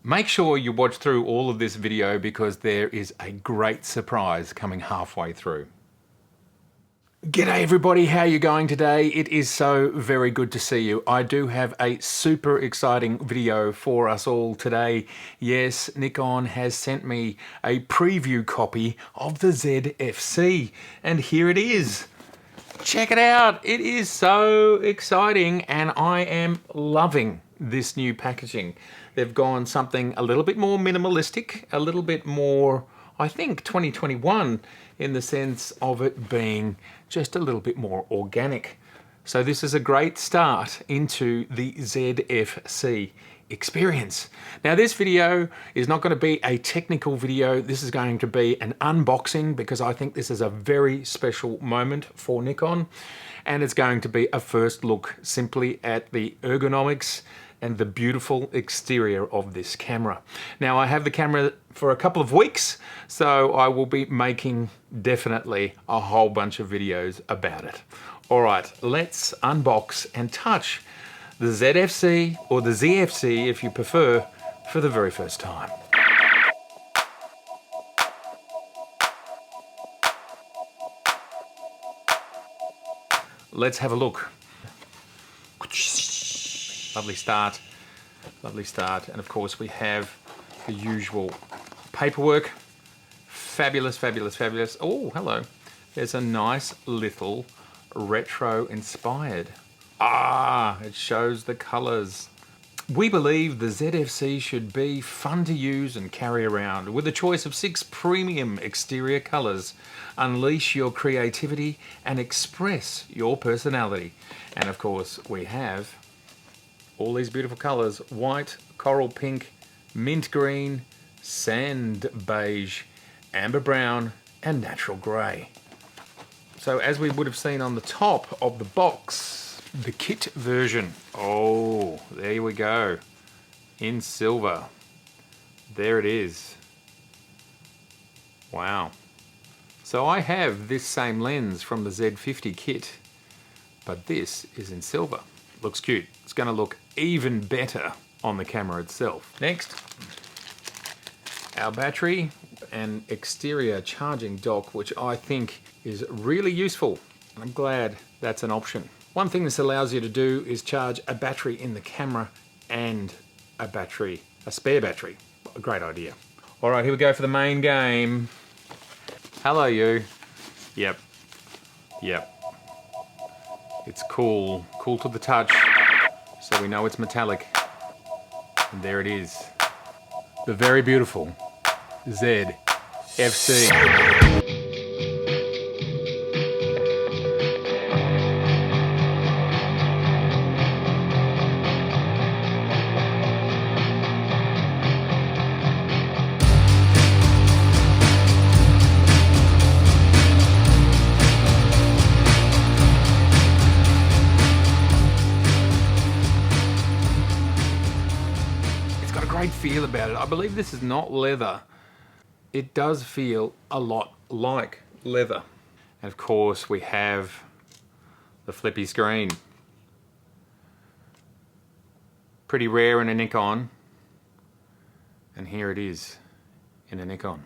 Make sure you watch through all of this video because there is a great surprise coming halfway through. G'day everybody, how are you going today? It is so very good to see you. I do have a super exciting video for us all today. Yes, Nikon has sent me a preview copy of the ZFC, and here it is. Check it out. It is so exciting and I am loving this new packaging. They've gone something a little bit more minimalistic, a little bit more, I think, 2021 in the sense of it being just a little bit more organic. So this is a great start into the ZFC experience. Now this video is not going to be a technical video. This is going to be an unboxing because I think this is a very special moment for Nikon, and it's going to be a first look simply at the ergonomics and the beautiful exterior of this camera. Now I have the camera for a couple of weeks, so I will be making definitely a whole bunch of videos about it. All right, let's unbox and touch the ZFC, or the ZFC if you prefer, for the very first time. Let's have a look. Lovely start, lovely start. And of course we have the usual paperwork. Fabulous, fabulous, fabulous. Oh, hello. There's a nice little retro inspired. Ah, it shows the colors. We believe the ZFC should be fun to use and carry around. With a choice of 6 premium exterior colors, unleash your creativity and express your personality. And of course we have all these beautiful colors: white, coral pink, mint green, sand beige, amber brown, and natural gray. So as we would have seen on the top of the box, the kit version. Oh, there we go. In silver. There it is. Wow. So I have this same lens from the Z50 kit, but this is in silver. Looks cute. It's going to look even better on the camera itself. Next, our battery and exterior charging dock, which I think is really useful. I'm glad that's an option. One thing this allows you to do is charge a battery in the camera and a spare battery. A great idea. All right, here we go for the main game. Hello, you. Yep. It's cool to the touch, so we know it's metallic. And there it is. The very beautiful ZFC. Great feel about it. I believe this is not leather. It does feel a lot like leather. And of course we have the flippy screen. Pretty rare in a Nikon. And here it is in a Nikon.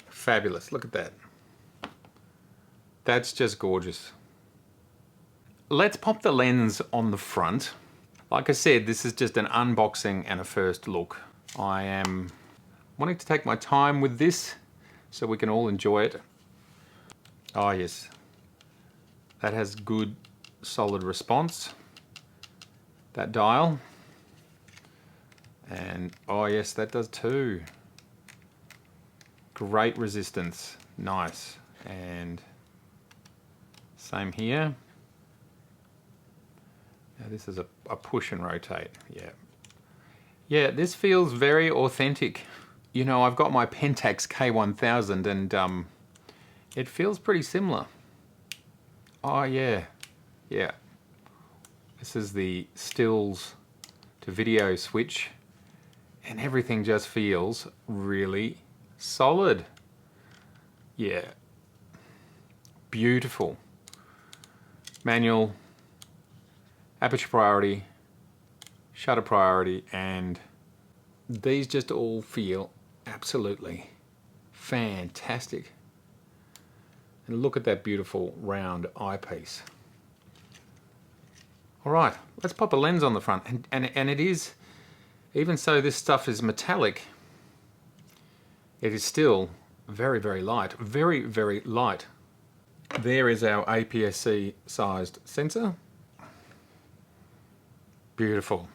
Fabulous, look at that. That's just gorgeous. Let's pop the lens on the front. Like I said, this is just an unboxing and a first look. I am wanting to take my time with this so we can all enjoy it. Oh yes, that has good solid response. That dial. And oh yes, that does too. Great resistance, nice. And same here. Now this is a push and rotate, yeah. Yeah, this feels very authentic. You know, I've got my Pentax K1000 and it feels pretty similar. Oh yeah, yeah. This is the stills to video switch and everything just feels really solid. Yeah, beautiful. Manual, aperture priority, shutter priority, and These just all feel absolutely fantastic. And look at that beautiful round eyepiece. All right, let's pop a lens on the front. And it is, even so this stuff is metallic, it is still very, very light. Very, very light. There is our APS-C sized sensor. Beautiful.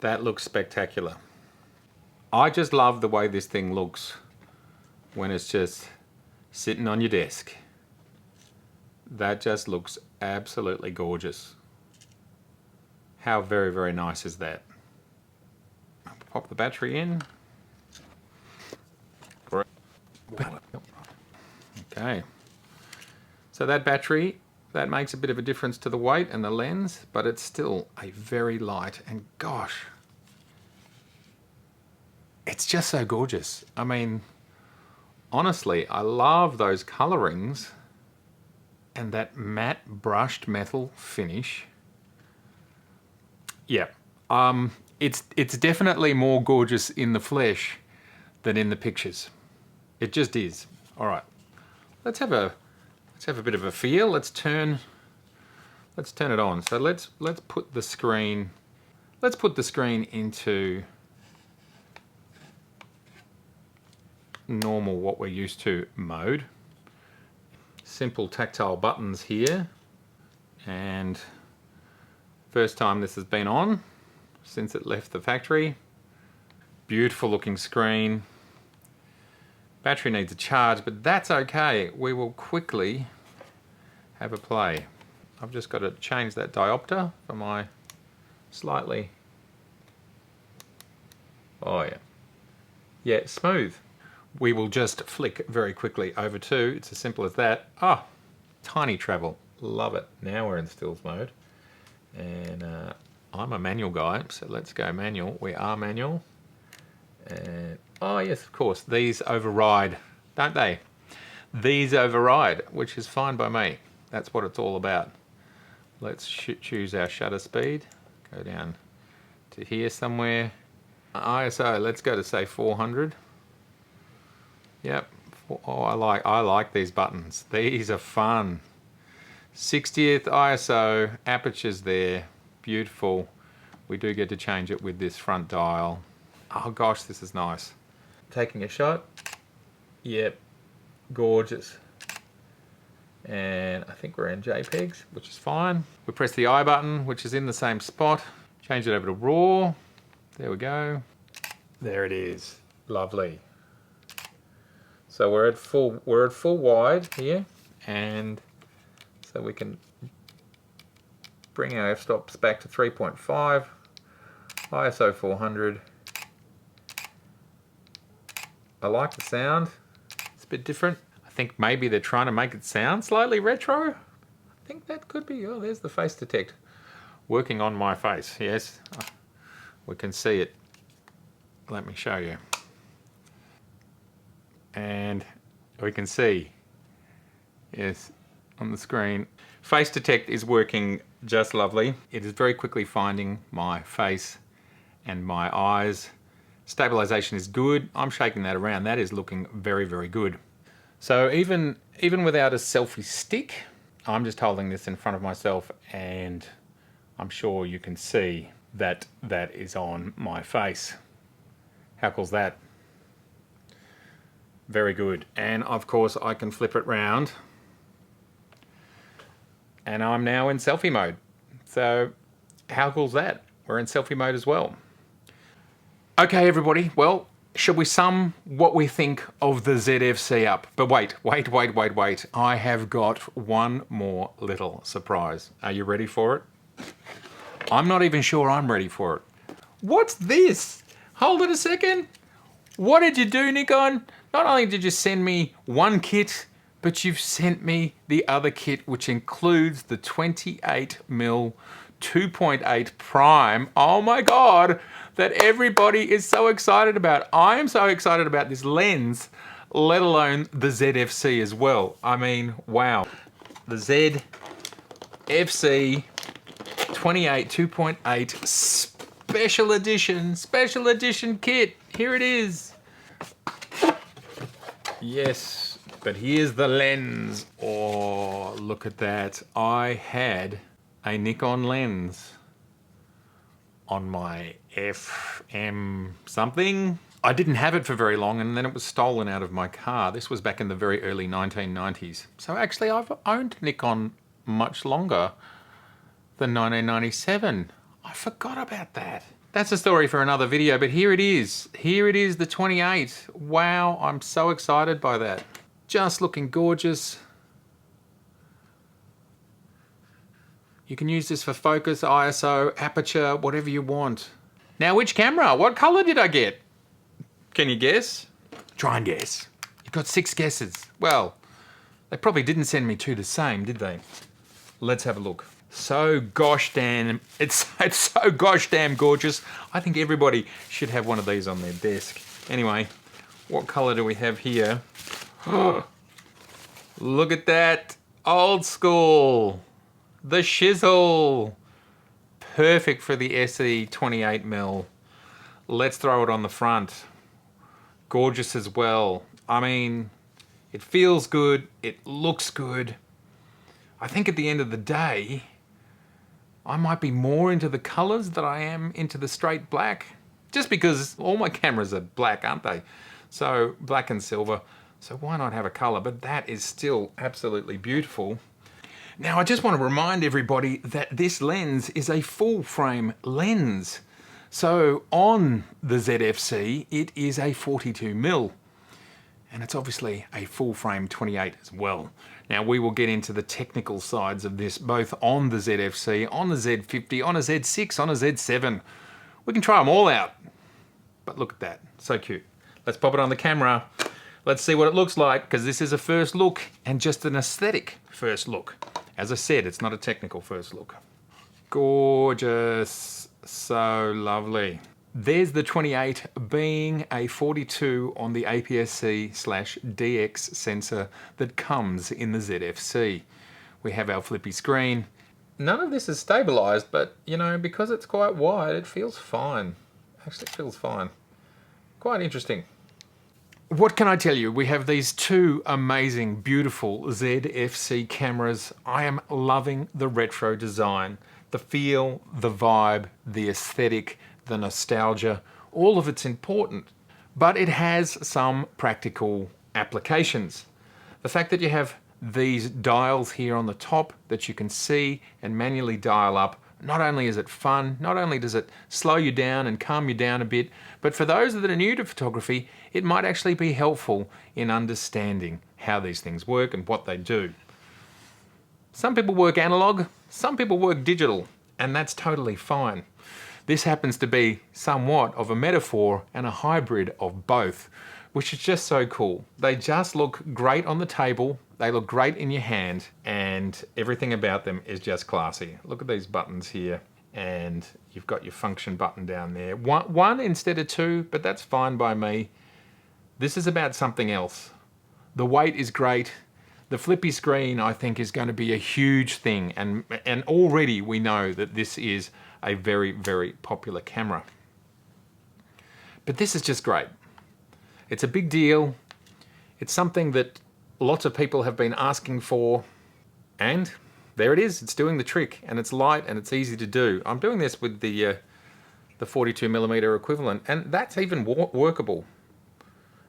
That looks spectacular. I just love the way this thing looks when it's just sitting on your desk. That just looks absolutely gorgeous. How very, very nice is that? Pop the battery in. Okay. So that battery, that makes a bit of a difference to the weight and the lens, but it's still a very light, and gosh, it's just so gorgeous. I mean, honestly, I love those colorings and that matte brushed metal finish. Yeah, it's definitely more gorgeous in the flesh than in the pictures. It just is. All right, let's have a bit of a feel. Let's turn it on. So let's put the screen into normal, what we're used to mode. Simple tactile buttons here, and first time this has been on since it left the factory. Beautiful looking screen. Battery needs a charge, but that's okay. We will quickly have a play. I've just got to change that diopter for my slightly... Oh yeah. Yeah, smooth. We will just flick very quickly over to, it's as simple as that. Ah, tiny travel. Love it. Now we're in stills mode. And I'm a manual guy, so let's go manual. We are manual. And oh yes, of course, these override, don't they? These override, which is fine by me. That's what it's all about. Let's choose our shutter speed. Go down to here somewhere. ISO, let's go to say 400. Yep. Oh, I like these buttons. These are fun. 60th ISO, apertures there. Beautiful. We do get to change it with this front dial. Oh gosh, this is nice. Taking a shot. Yep. Gorgeous. And I think we're in JPEGs, which is fine. We press the I button, which is in the same spot. Change it over to RAW. There we go. There it is. Lovely. So we're at full wide here, and so we can bring our f-stops back to 3.5, ISO 400. I like the sound. It's a bit different. I think maybe they're trying to make it sound slightly retro. I think that could be. Oh, there's the face detect working on my face. Yes, we can see it. Let me show you. And we can see, yes, on the screen. Face detect is working just lovely. It is very quickly finding my face and my eyes. Stabilization is good. I'm shaking that around. That is looking very, very good. So even without a selfie stick, I'm just holding this in front of myself, and I'm sure you can see that that is on my face. How cool's that? Very good. And of course I can flip it round, and I'm now in selfie mode. So how cool's that? We're in selfie mode as well. Okay everybody, well, shall we sum what we think of the ZFC up? But wait. I have got one more little surprise. Are you ready for it? I'm not even sure I'm ready for it. What's this? Hold it a second. What did you do, Nikon? Not only did you send me one kit, but you've sent me the other kit, which includes the 28mm 2.8 prime. Oh my God, that everybody is so excited about. I am so excited about this lens, let alone the ZFC as well. I mean, wow. The ZFC 28 2.8 special edition kit. Here it is. Yes, but here's the lens. Oh, look at that. I had a Nikon lens on my FM something. I didn't have it for very long, and then it was stolen out of my car. This was back in the very early 1990s. So actually I've owned Nikon much longer than 1997. I forgot about that. That's a story for another video, but here it is. Here it is, the 28. Wow, I'm so excited by that. Just looking gorgeous. You can use this for focus, ISO, aperture, whatever you want. Now, which camera? What color did I get? Can you guess? Try and guess. You've got 6 guesses. Well, they probably didn't send me 2 the same, did they? Let's have a look. So gosh damn, it's so gosh damn gorgeous. I think everybody should have one of these on their desk. Anyway, what color do we have here? Look at that, old school. The shizzle. Perfect for the SE 28mm. Let's throw it on the front. Gorgeous as well. I mean, it feels good, it looks good. I think at the end of the day, I might be more into the colors than I am into the straight black. Just because all my cameras are black, aren't they? So black and silver. So why not have a color? But that is still absolutely beautiful. Now I just want to remind everybody that this lens is a full frame lens. So on the ZFC, it is a 42mm. And it's obviously a full frame 28 as well. Now we will get into the technical sides of this, both on the ZFC, on the Z50, on a Z6, on a Z7. We can try them all out. But look at that, so cute. Let's pop it on the camera. Let's see what it looks like, because this is a first look and just an aesthetic first look. As I said, it's not a technical first look. Gorgeous, so lovely. There's the 28 being a 42 on the APS-C/DX sensor that comes in the ZFC. We have our flippy screen. None of this is stabilized, but you know, because it's quite wide, it feels fine. Actually, it feels fine. Quite interesting. What can I tell you? We have these 2 amazing, beautiful ZFC cameras. I am loving the retro design, the feel, the vibe, the aesthetic, the nostalgia. All of it's important, but it has some practical applications. The fact that you have these dials here on the top that you can see and manually dial up, not only is it fun, not only does it slow you down and calm you down a bit, but for those that are new to photography, it might actually be helpful in understanding how these things work and what they do. Some people work analog, some people work digital, and that's totally fine. This happens to be somewhat of a metaphor and a hybrid of both, which is just so cool. They just look great on the table, they look great in your hand, and everything about them is just classy. Look at these buttons here, and you've got your function button down there. One instead of 2, but that's fine by me. This is about something else. The weight is great. The flippy screen, I think, is going to be a huge thing, and already we know that this is a very, very popular camera. But this is just great. It's a big deal. It's something that lots of people have been asking for, and there it is. It's doing the trick, and it's light and it's easy to do. I'm doing this with the 42mm equivalent, and that's even workable.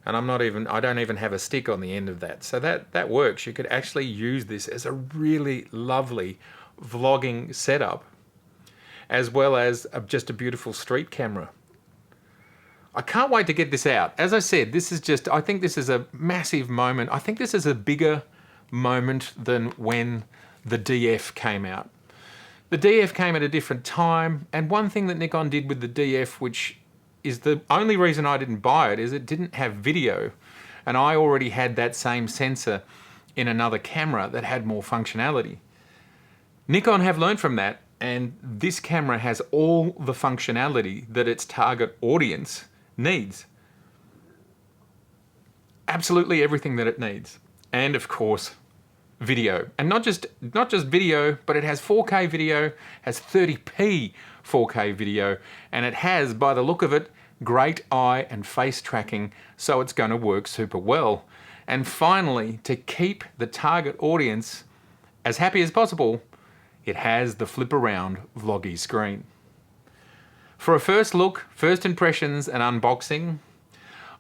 And I don't even have a stick on the end of that. So that works. You could actually use this as a really lovely vlogging setup, as well as just a beautiful street camera. I can't wait to get this out. As I said, I think this is a massive moment. I think this is a bigger moment than when the DF came out. The DF came at a different time, and one thing that Nikon did with the DF, which is the only reason I didn't buy it, is it didn't have video. And I already had that same sensor in another camera that had more functionality. Nikon have learned from that, and this camera has all the functionality that its target audience needs. Absolutely everything that it needs. And of course, video. And not just video, but it has 4K video, has 30p 4K video, and it has, by the look of it, great eye and face tracking, so it's going to work super well. And finally, to keep the target audience as happy as possible, it has the flip around vloggy screen. For a first look, first impressions and unboxing,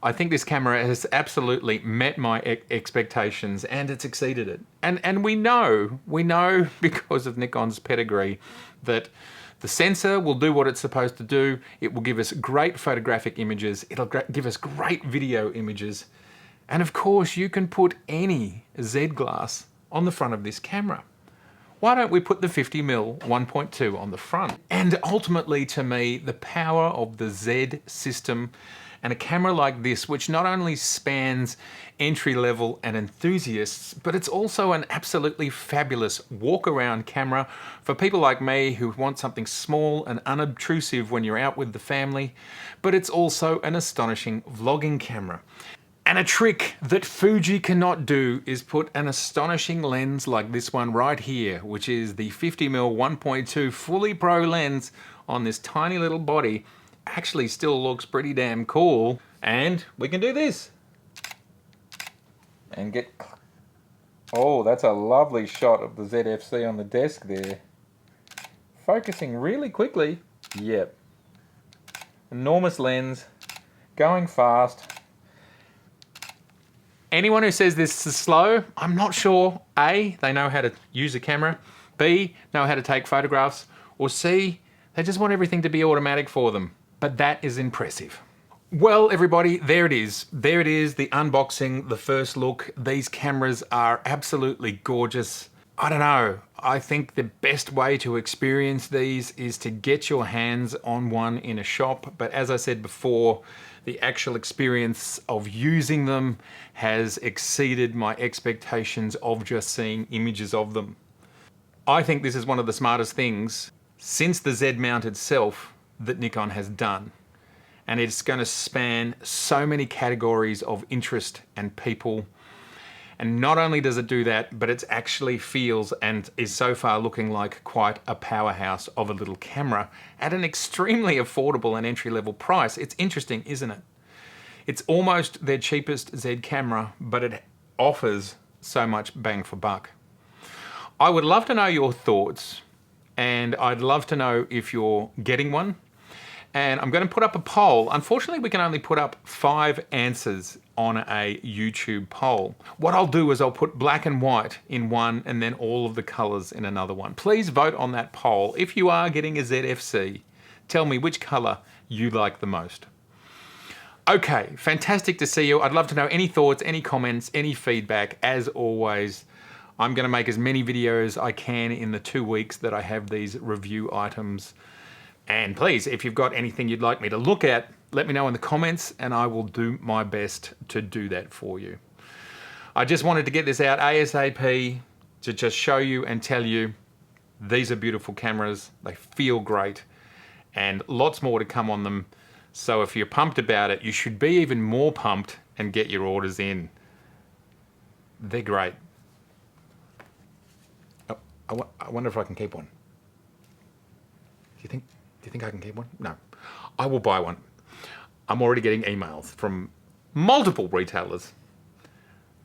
I think this camera has absolutely met my expectations and it's exceeded it. And we know because of Nikon's pedigree that the sensor will do what it's supposed to do. It will give us great photographic images. It'll give us great video images. And of course, you can put any Z glass on the front of this camera. Why don't we put the 50mm 1.2 on the front? And ultimately, to me, the power of the Z system and a camera like this, which not only spans entry level and enthusiasts, but it's also an absolutely fabulous walk around camera for people like me who want something small and unobtrusive when you're out with the family, but it's also an astonishing vlogging camera. And a trick that Fuji cannot do is put an astonishing lens like this one right here, which is the 50mm 1.2 fully pro lens on this tiny little body. Actually still looks pretty damn cool. And we can do this. And get... Oh, that's a lovely shot of the ZFC on the desk there. Focusing really quickly. Yep. Enormous lens. Going fast. Anyone who says this is slow, I'm not sure. A, they know how to use a camera. B, know how to take photographs. Or C, they just want everything to be automatic for them. But that is impressive. Well, everybody, there it is. There it is, the unboxing, the first look. These cameras are absolutely gorgeous. I don't know. I think the best way to experience these is to get your hands on one in a shop. But as I said before, the actual experience of using them has exceeded my expectations of just seeing images of them. I think this is one of the smartest things since the Z mount itself that Nikon has done. And it's going to span so many categories of interest and people. And not only does it do that, but it actually feels and is so far looking like quite a powerhouse of a little camera at an extremely affordable and entry-level price. It's interesting, isn't it? It's almost their cheapest Z camera, but it offers so much bang for buck. I would love to know your thoughts, and I'd love to know if you're getting one. And I'm going to put up a poll. Unfortunately, we can only put up 5 answers on a YouTube poll. What I'll do is I'll put black and white in one and then all of the colors in another one. Please vote on that poll. If you are getting a ZFC, tell me which color you like the most. Okay, fantastic to see you. I'd love to know any thoughts, any comments, any feedback. As always, I'm going to make as many videos I can in the 2 weeks that I have these review items. And please, if you've got anything you'd like me to look at, let me know in the comments and I will do my best to do that for you. I just wanted to get this out ASAP to just show you and tell you these are beautiful cameras. They feel great and lots more to come on them. So if you're pumped about it, you should be even more pumped and get your orders in. They're great. Oh, I wonder if I can keep one. Do you think I can keep one? No, I will buy one. I'm already getting emails from multiple retailers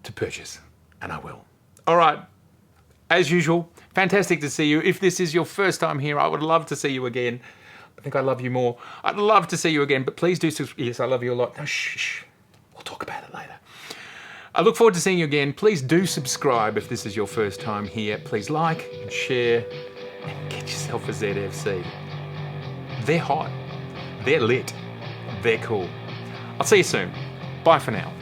to purchase, and I will. All right, as usual, fantastic to see you. If this is your first time here, I would love to see you again. I think I love you more. I'd love to see you again, but please do subscribe. Yes, I love you a lot. No, shh. We'll talk about it later. I look forward to seeing you again. Please do subscribe if this is your first time here. Please like and share and get yourself a ZFC. They're hot, they're lit, they're cool. I'll see you soon. Bye for now.